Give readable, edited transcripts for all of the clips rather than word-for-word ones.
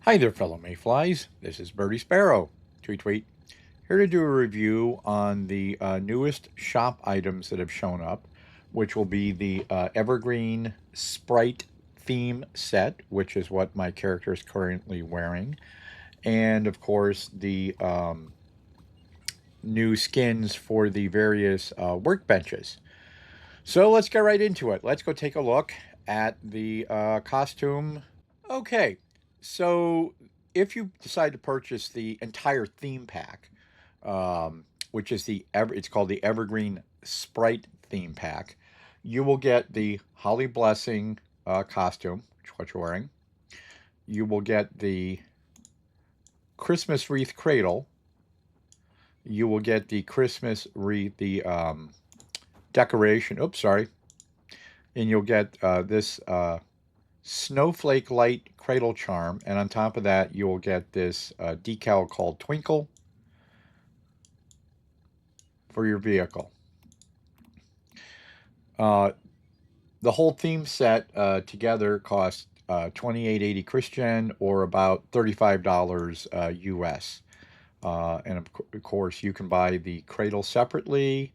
Hi there, fellow Mayflies. This is Birdie Sparrow. Tweet, tweet. Here to do a review on the newest shop items that have shown up, which will be the Evergreen Sprite theme set, which is what my character is currently wearing, and of course the new skins for the various workbenches. So let's get right into it. Let's go take a look at the costume. Okay, so if you decide to purchase the entire theme pack, which is it's called the Evergreen Sprite theme pack, you will get the Holly Blessing costume, which is what you're wearing. You will get the Christmas wreath cradle. You will get the Christmas wreath, the decoration. Oops, sorry. And you'll get this snowflake light cradle charm, and on top of that you will get this decal called Twinkle for your vehicle. The whole theme set together costs $28.80 Christian, or about $35 US. And of course you can buy the cradle separately.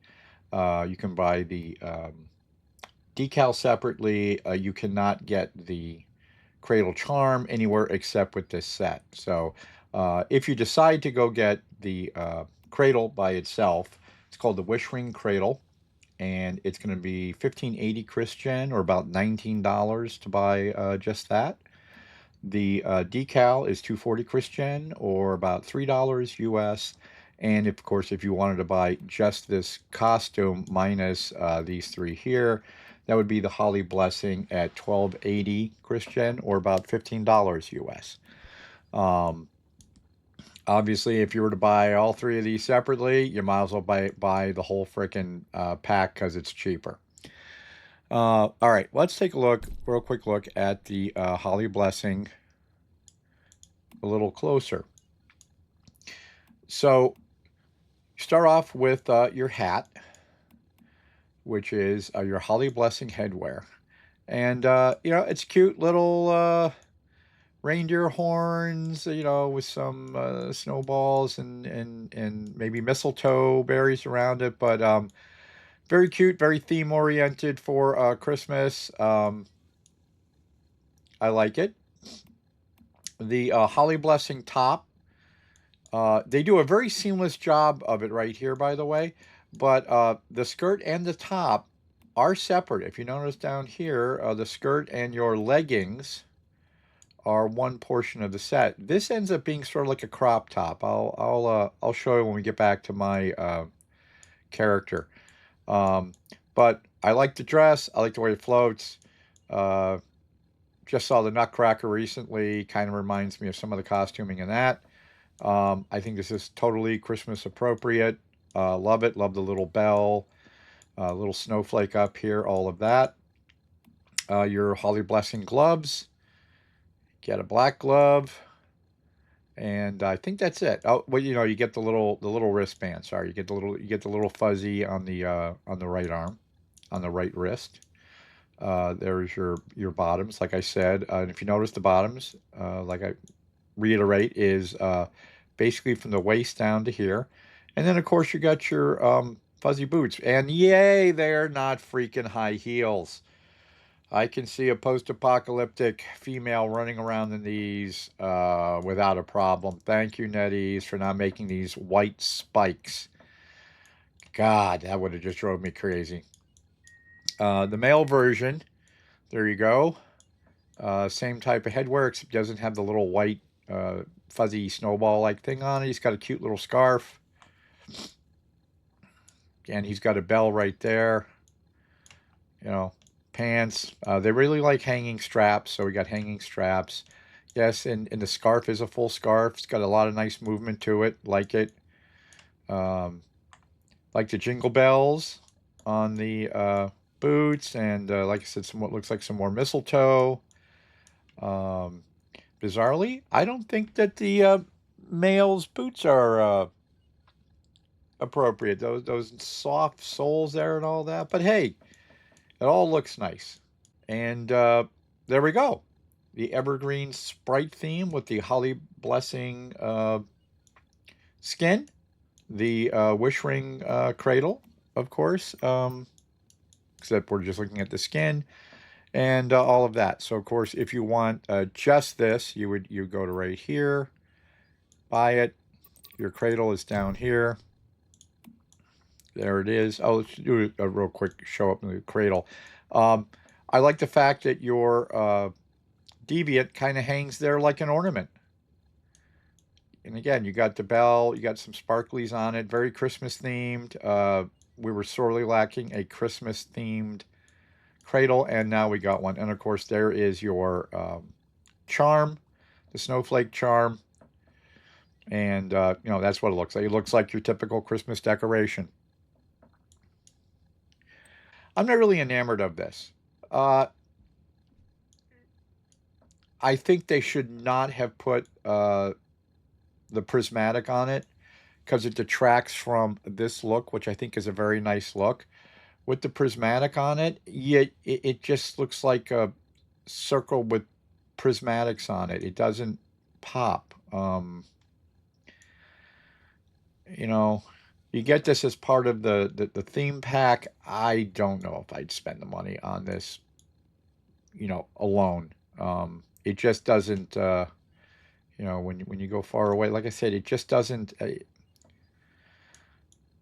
You can buy the decal separately. You cannot get the cradle charm anywhere except with this set. So if you decide to go get the cradle by itself, it's called the Wish Ring Cradle, and it's going to be $15.80 Christian, or about $19 to buy just that. The decal is $2.40 Christian, or about $3 US. And of course, if you wanted to buy just this costume minus these three here, that would be the Holly Blessing at $12.80 Christian, or about $15 US. Obviously, if you were to buy all three of these separately, you might as well buy the whole frickin' pack because it's cheaper. All right, let's take a real quick look at the Holly Blessing a little closer. So, start off with your hat, which is your Holly Blessing headwear. And, it's cute little reindeer horns, with some snowballs and maybe mistletoe berries around it. But very cute, very theme-oriented for Christmas. I like it. The Holly Blessing top, they do a very seamless job of it right here, by the way. But the skirt and the top are separate. If you notice down here, the skirt and your leggings are one portion of the set. This ends up being sort of like a crop top. I'll show you when we get back to my character. But I like the dress. I like the way it floats. Just saw the Nutcracker recently. Kind of reminds me of some of the costuming in that. I think this is totally Christmas appropriate. Love it. Love the little bell, little snowflake up here, all of that. Your Holly Blessing gloves. Get a black glove, and I think that's it. Oh, well, you get the little wristband. Sorry, you get the little fuzzy on the right arm, on the right wrist. There's your bottoms, like I said, and if you notice the bottoms, like I reiterate, is basically from the waist down to here, and then of course you got your fuzzy boots, and yay, they're not freaking high heels. I can see a post-apocalyptic female running around in these without a problem. Thank you, NetEase, for not making these white spikes. God, that would have just drove me crazy. The male version, there you go. Same type of headwear, except doesn't have the little white fuzzy snowball-like thing on it. He's got a cute little scarf. And he's got a bell right there. Pants. They really like hanging straps, so we got hanging straps. Yes, and the scarf is a full scarf. It's got a lot of nice movement to it. Like it. Like the jingle bells on the boots, and like I said, what looks like some more mistletoe. Bizarrely, I don't think that the male's boots are appropriate. Those soft soles there and all that. But hey, it all looks nice. And there we go. the Evergreen Sprite theme with the Holly Blessing skin, the Wish Ring Cradle, of course, except we're just looking at the skin, and all of that. So, of course, if you want just this, you go to right here, buy it. Your cradle is down here. There it is. Oh, let's do a real quick show up in the cradle. Um, I like the fact that your deviant kind of hangs there like an ornament. And again, you got the bell, you got some sparklies on it, very Christmas themed. We were sorely lacking a Christmas themed cradle, and now we got one. And of course, there is your charm, the snowflake charm. And, you know, that's what it looks like. It looks like your typical Christmas decoration. I'm not really enamored of this. Uh, I think they should not have put the prismatic on it because it detracts from this look, which I think is a very nice look. With the prismatic on it, yet it just looks like a circle with prismatics on it. It doesn't pop. You know, you get this as part of the theme pack. I don't know if I'd spend the money on this, you know, alone. It just doesn't, you know, when you go far away, like I said, it just doesn't.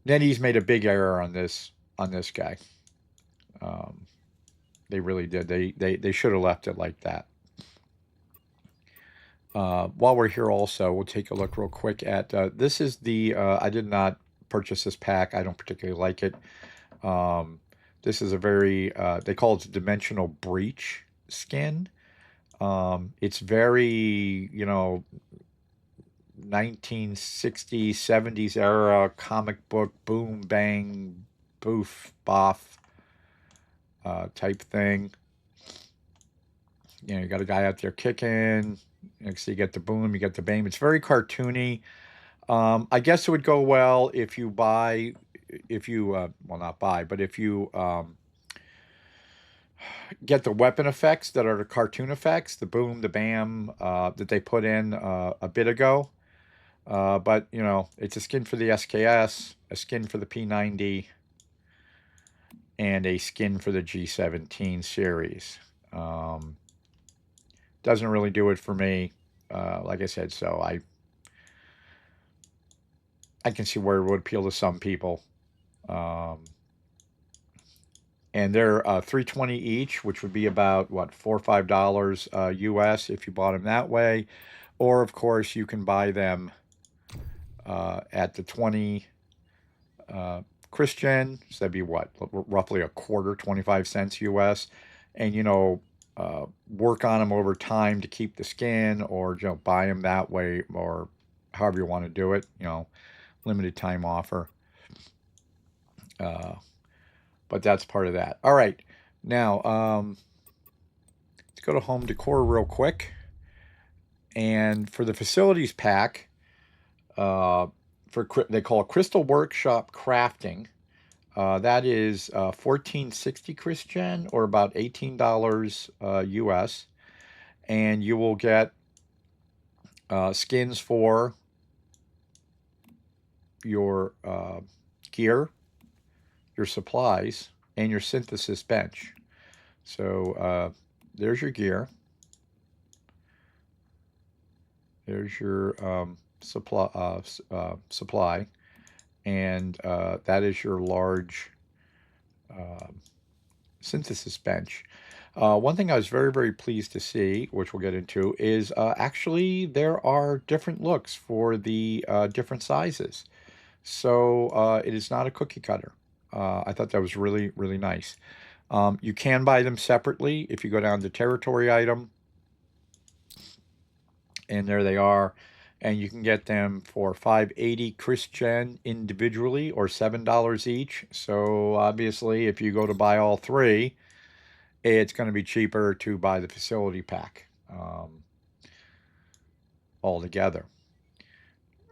NetEase made a big error on this guy. Um, they really did. They should have left it like that. While we're here also, we'll take a look real quick at, this is the, I did not purchase this pack. I don't particularly like it. This is a very, they call it dimensional breach skin. It's very, you know, 1960s, 70s era comic book boom, bang, boof, boff type thing. You know, you got a guy out there kicking. Next, you get the boom, you get the bang. It's very cartoony. I guess it would go well if you buy, if you, well, not buy, but if you get the weapon effects that are the cartoon effects, the boom, the bam, that they put in a bit ago. But, you know, it's a skin for the SKS, a skin for the P90, and a skin for the G17 series. Doesn't really do it for me. Like I said, so I can see where it would appeal to some people. And they're $3.20 each, which would be about what, $4 or $5 US if you bought them that way. Or of course you can buy them at the 20 Christian, so that'd be what, roughly a quarter, 25 cents US, and you know, work on them over time to keep the skin, or you know, buy them that way, or however you want to do it. You know, limited time offer. But that's part of that. All right, now let's go to home decor real quick, and for the facilities pack, they call it Crystal Workshop Crafting. That is 1460 Christian, or about $18 US, and you will get skins for your gear, your supplies, and your synthesis bench. So there's your gear. There's your supply, and that is your large synthesis bench. One thing I was very, very pleased to see, which we'll get into, is actually there are different looks for the different sizes. So it is not a cookie cutter. I thought that was really, really nice. You can buy them separately if you go down to territory item, and there they are. And you can get them for $5.80 Christian individually, or $7 each. So obviously, if you go to buy all three, it's going to be cheaper to buy the facility pack altogether.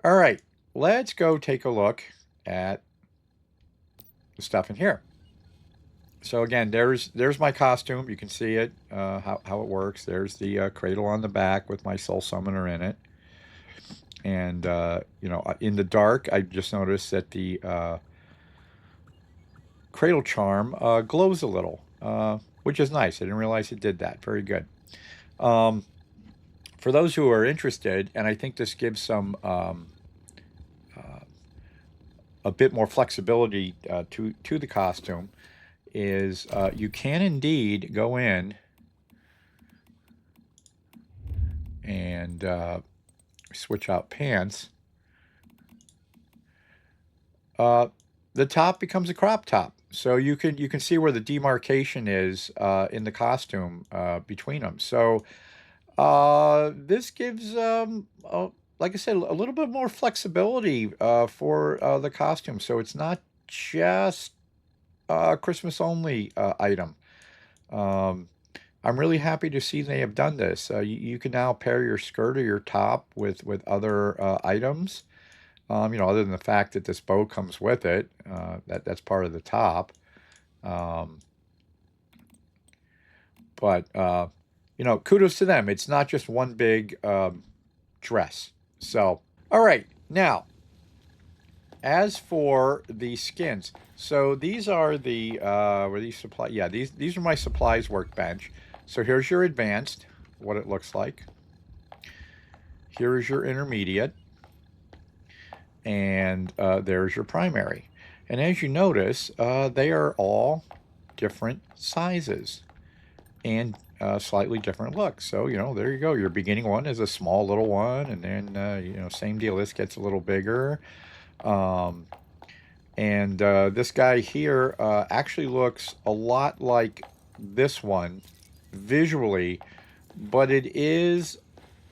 All right, let's go take a look at the stuff in here. So again, there's my costume. You can see it, how it works. There's the cradle on the back with my soul summoner in it. And in the dark, I just noticed that the cradle charm glows a little, which is nice. I didn't realize it did that. Very good. Um, for those who are interested, and I think this gives some uh, a bit more flexibility to the costume, is you can indeed go in and switch out pants. Uh, the top becomes a crop top, so you can see where the demarcation is in the costume between them. So this gives, like I said, a little bit more flexibility for the costume. So it's not just a Christmas only item. Um, I'm really happy to see they have done this. You can now pair your skirt or your top with other items. Other than the fact that this bow comes with it, that's part of the top. Um, but kudos to them. It's not just one big dress. So, all right. Now, as for the skins, so these are the were these supply? Yeah, these are my supplies workbench. So here's your advanced, what it looks like. Here is your intermediate, and there's your primary. And as you notice, they are all different sizes and slightly different looks. So, there you go. Your beginning one is a small little one, and then, same deal. This gets a little bigger. Um, and this guy here actually looks a lot like this one visually, but it is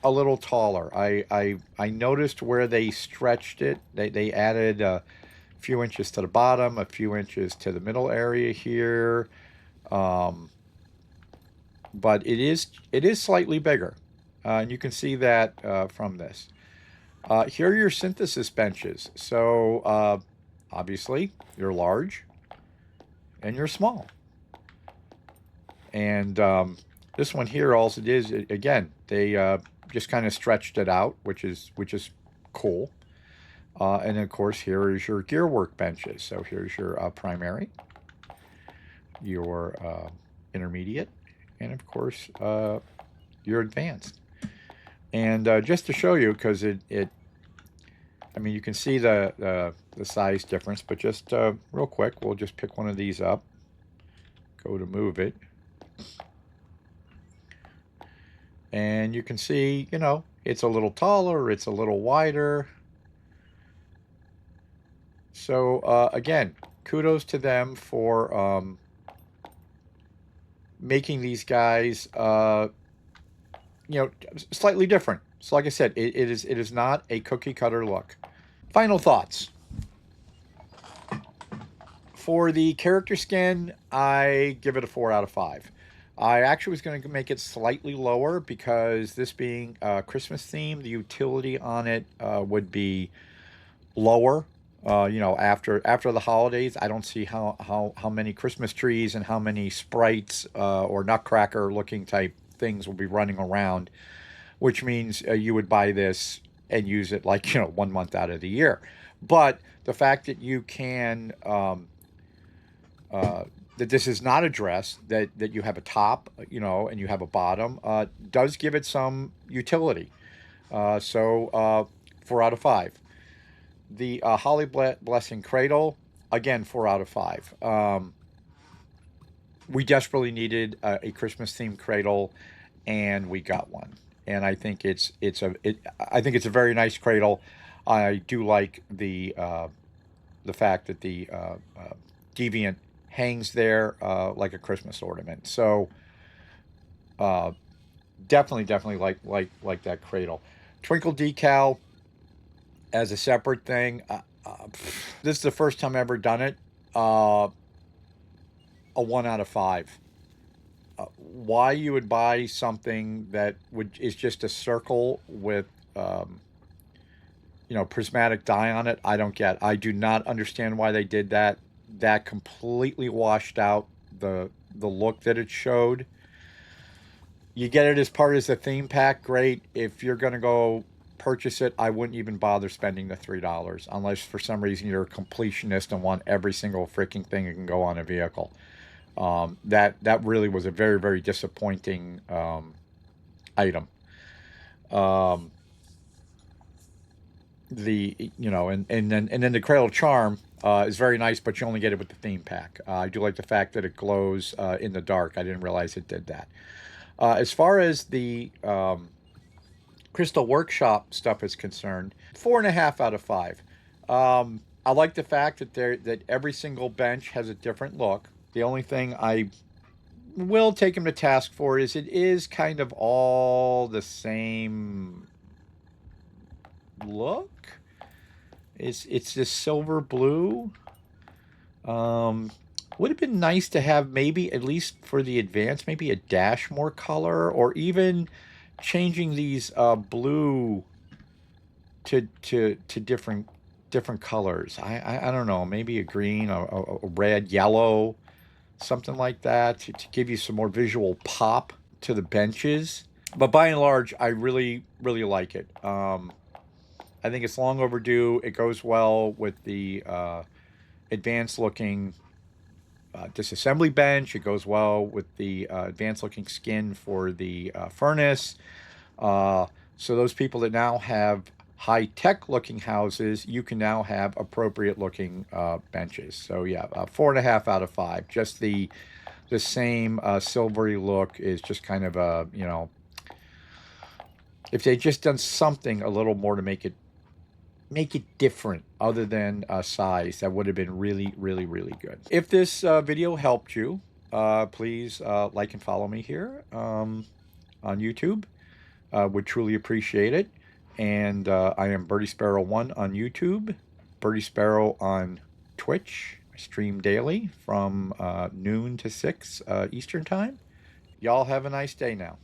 a little taller. I noticed where they stretched it. They added a few inches to the bottom, a few inches to the middle area here. Um, but it is slightly bigger, and you can see that from this. Here are your synthesis benches. So obviously you're large and you're small, and this one here, also it is again they just kind of stretched it out, which is cool. And of course, here is your gear workbenches. So here's your primary, your intermediate, and of course your advanced. And just to show you, because I mean, you can see the size difference, but just real quick, we'll just pick one of these up, go to move it, and you can see, it's a little taller, it's a little wider. So again, kudos to them for making these guys, slightly different. So like I said, it is not a cookie cutter look. Final thoughts. For the character skin, I give it a 4 out of 5. I actually was going to make it slightly lower because this being Christmas themed, the utility on it would be lower. After the holidays, I don't see how many Christmas trees and how many sprites or Nutcracker looking type things will be running around, which means you would buy this and use it like 1 month out of the year. But the fact that you can that this is not a dress, that you have a top, and you have a bottom, does give it some utility. So 4 out of 5. The Holly Blessing Cradle, again, 4 out of 5. We desperately needed a Christmas themed cradle, and we got one. And I think I think it's a very nice cradle. I do like the fact that the deviant hangs there like a Christmas ornament. So uh, definitely like that cradle. Twinkle decal as a separate thing. This is the first time I've ever done it. A 1 out of 5. Why you would buy something that is just a circle with prismatic dye on it, I don't get. I do not understand why they did that. That completely washed out the look that it showed. You get it as part of the theme pack, great. If you're gonna go purchase it, I wouldn't even bother spending the $3 unless for some reason you're a completionist and want every single freaking thing that can go on a vehicle. That really was a very, very disappointing item. Um, and then the Cradle Charm is very nice, but you only get it with the theme pack. I do like the fact that it glows in the dark. I didn't realize it did that. As far as the Crystal Workshop stuff is concerned, 4.5 out of 5. I like the fact that every single bench has a different look. The only thing I will take him to task for is it is kind of all the same look. It's this silver blue. Would have been nice to have maybe at least for the advance, maybe a dash more color, or even changing these blue to different colors. I don't know, maybe a green, a red, yellow, something like that to give you some more visual pop to the benches. But by and large, I really really like it. I think it's long overdue. It goes well with the advanced looking disassembly bench. It goes well with the advanced looking skin for the furnace. So those people that now have high tech looking houses, you can now have appropriate looking benches. So yeah, 4.5 out of 5. Just the same silvery look is just kind of a, if they just done something a little more to make it different other than size, that would have been really really really good. If this video helped you, please like and follow me here on YouTube. Would truly appreciate it. And I am Birdie Sparrow 1 on YouTube, Birdie Sparrow on Twitch. I stream daily from noon to 6 Eastern time. Y'all have a nice day now.